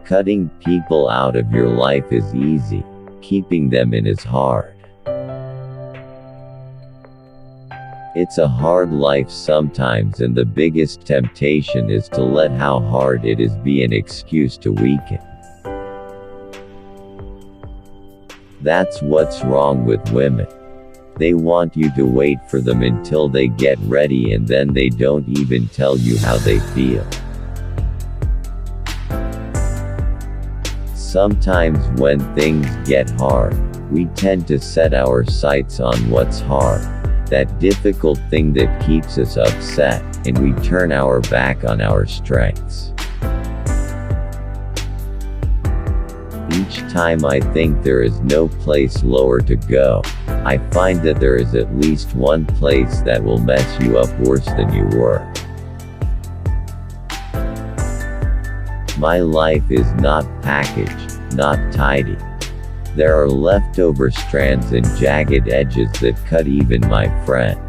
Cutting people out of your life is easy, keeping them in is hard. It's a hard life sometimes, and the biggest temptation is to let how hard it is be an excuse to weaken. That's what's wrong with women. They want you to wait for them until they get ready, and then they don't even tell you how they feel. Sometimes when things get hard, we tend to set our sights on what's hard, that difficult thing that keeps us upset, and we turn our back on our strengths. Each time I think there is no place lower to go, I find that there is at least one place that will mess you up worse than you were. My life is not packaged, not tidy. There are leftover strands and jagged edges that cut even my friends.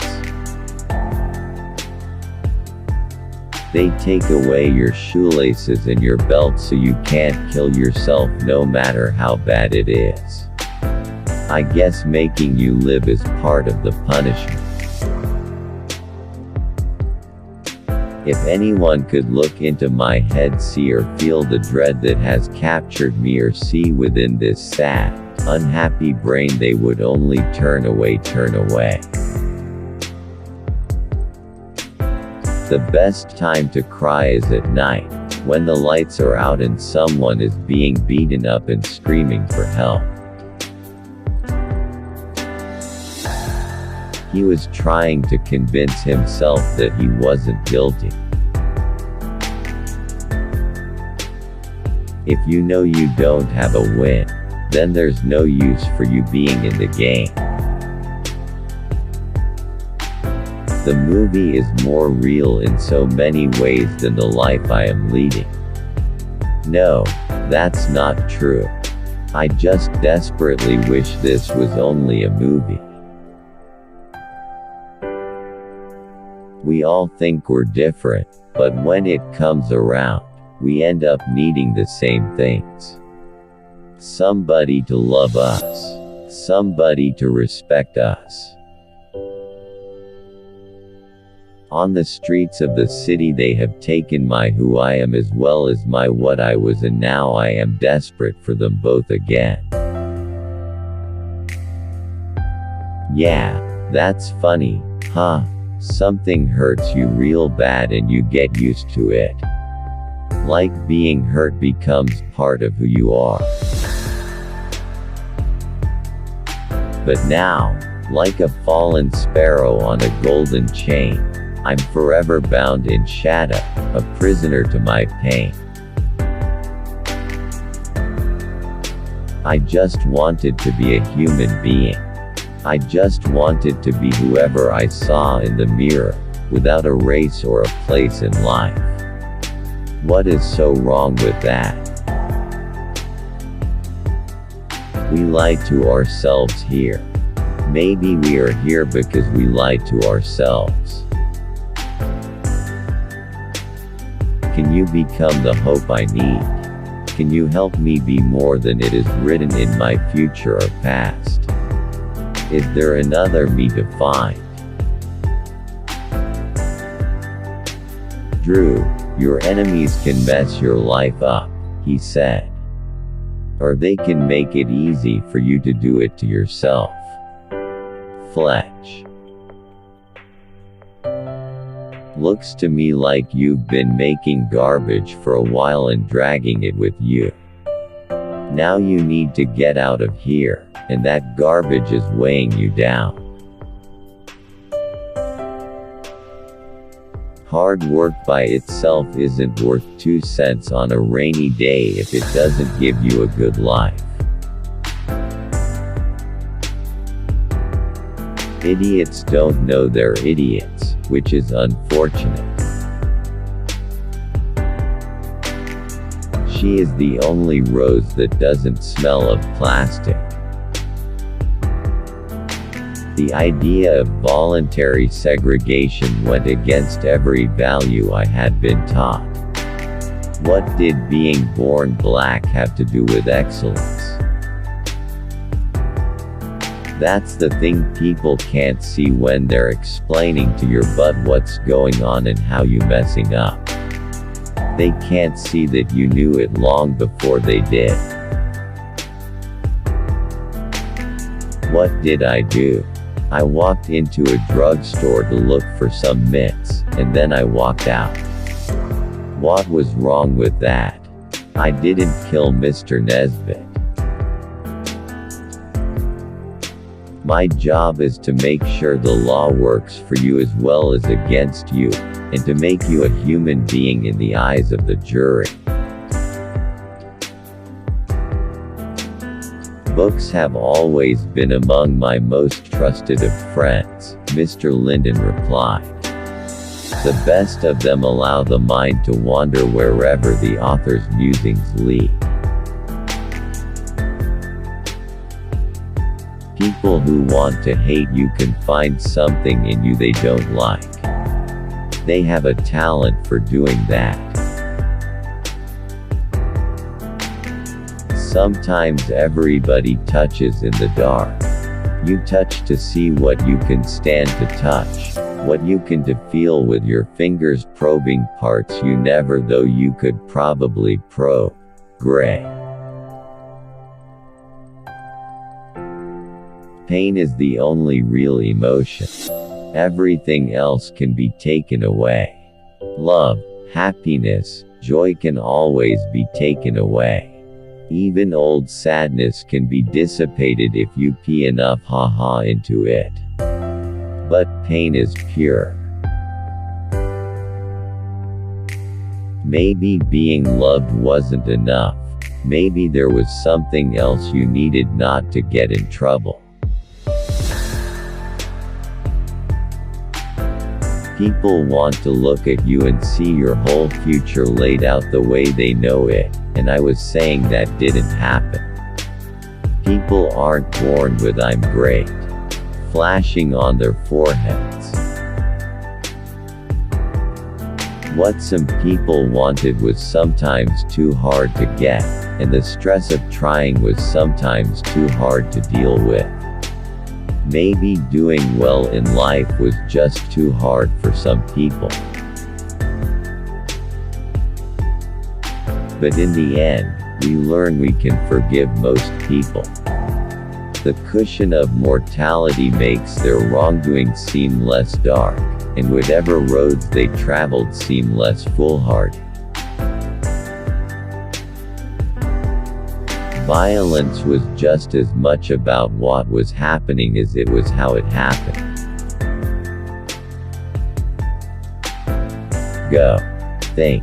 They take away your shoelaces and your belt so you can't kill yourself no matter how bad it is. I guess making you live is part of the punishment. If anyone could look into my head, see or feel the dread that has captured me, or see within this sad, unhappy brain, they would only turn away, turn away. The best time to cry is at night, when the lights are out and someone is being beaten up and screaming for help. He was trying to convince himself that he wasn't guilty. If you know you don't have a win, then there's no use for you being in the game. The movie is more real in so many ways than the life I am leading. No, that's not true. I just desperately wish this was only a movie. We all think we're different, but when it comes around, we end up needing the same things. Somebody to love us. Somebody to respect us. On the streets of the city they have taken my who I am as well as my what I was, and now I am desperate for them both again. Yeah, that's funny, huh? Something hurts you real bad and you get used to it. Like being hurt becomes part of who you are. But now, like a fallen sparrow on a golden chain, I'm forever bound in shadow, a prisoner to my pain. I just wanted to be a human being. I just wanted to be whoever I saw in the mirror, without a race or a place in life. What is so wrong with that? We lie to ourselves here. Maybe we are here because we lie to ourselves. Can you become the hope I need? Can you help me be more than it is written in my future or past? Is there another me to find? Drew, your enemies can mess your life up, he said. Or they can make it easy for you to do it to yourself. Fletch. Looks to me like you've been making garbage for a while and dragging it with you. Now you need to get out of here, and that garbage is weighing you down. Hard work by itself isn't worth 2 cents on a rainy day if it doesn't give you a good life. Idiots don't know they're idiots, which is unfortunate. She is the only rose that doesn't smell of plastic. The idea of voluntary segregation went against every value I had been taught. What did being born black have to do with excellence? That's the thing people can't see when they're explaining to your butt what's going on and how you messing up. They can't see that you knew it long before they did. What did I do? I walked into a drugstore to look for some mitts, and then I walked out. What was wrong with that? I didn't kill Mr. Nesbitt. My job is to make sure the law works for you as well as against you, and to make you a human being in the eyes of the jury. Books have always been among my most trusted of friends, Mr. Linden replied. The best of them allow the mind to wander wherever the author's musings lead. People who want to hate you can find something in you they don't like. They have a talent for doing that. Sometimes everybody touches in the dark. You touch to see what you can stand to touch, what you can to feel with your fingers probing parts you never though you could probably probe. Gray. Pain is the only real emotion. Everything else can be taken away. Love, happiness, joy can always be taken away. Even old sadness can be dissipated if you pee enough ha-ha into it. But pain is pure. Maybe being loved wasn't enough. Maybe there was something else you needed not to get in trouble. People want to look at you and see your whole future laid out the way they know it, and I was saying that didn't happen. People aren't born with "I'm great" flashing on their foreheads. What some people wanted was sometimes too hard to get, and the stress of trying was sometimes too hard to deal with. Maybe doing well in life was just too hard for some people. But in the end, we learn we can forgive most people. The cushion of mortality makes their wrongdoing seem less dark, and whatever roads they traveled seem less foolhardy. Violence was just as much about what was happening as it was how it happened. Go. Think.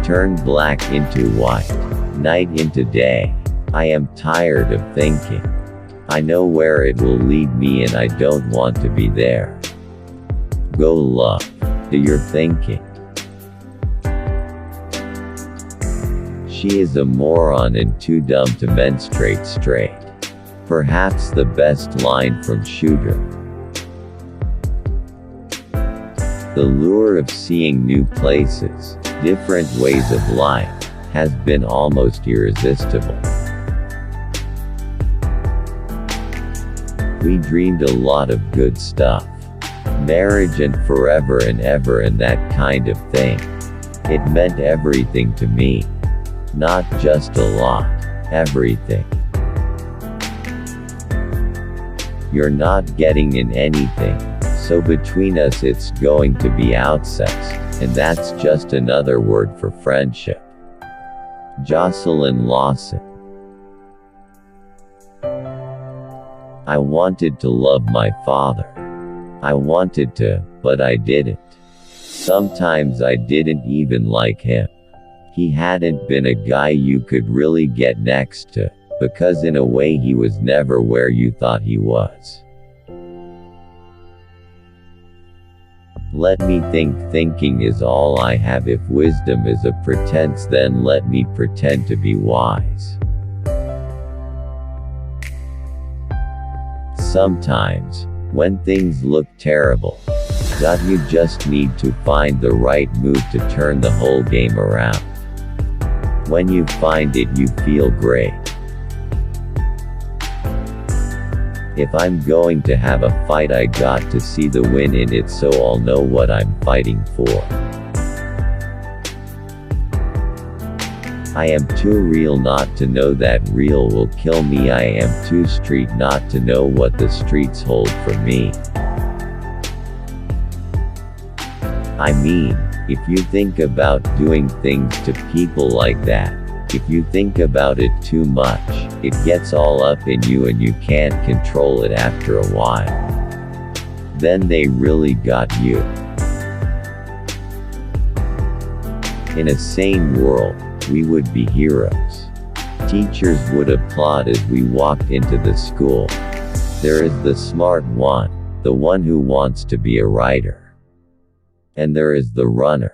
Turn black into white. Night into day. I am tired of thinking. I know where it will lead me and I don't want to be there. Go love. Do your thinking. She is a moron and too dumb to menstruate straight. Perhaps the best line from Shooter. The lure of seeing new places, different ways of life, has been almost irresistible. We dreamed a lot of good stuff. Marriage and forever and ever and that kind of thing. It meant everything to me. Not just a lot. Everything. You're not getting in anything, so between us it's going to be outcest, and that's just another word for friendship. Jocelyn Lawson. I wanted to love my father. I wanted to, but I didn't. Sometimes I didn't even like him. He hadn't been a guy you could really get next to, because in a way he was never where you thought he was. Let me think. Thinking is all I have. If wisdom is a pretense, then let me pretend to be wise. Sometimes, when things look terrible, you just need to find the right move to turn the whole game around. When you find it, you feel great. If I'm going to have a fight, I got to see the win in it so I'll know what I'm fighting for. I am too real not to know that real will kill me. I am too street not to know what the streets hold for me. I mean, if you think about doing things to people like that, if you think about it too much, it gets all up in you and you can't control it after a while. Then they really got you. In a sane world, we would be heroes. Teachers would applaud as we walked into the school. There is the smart one, the one who wants to be a writer. And there is the runner.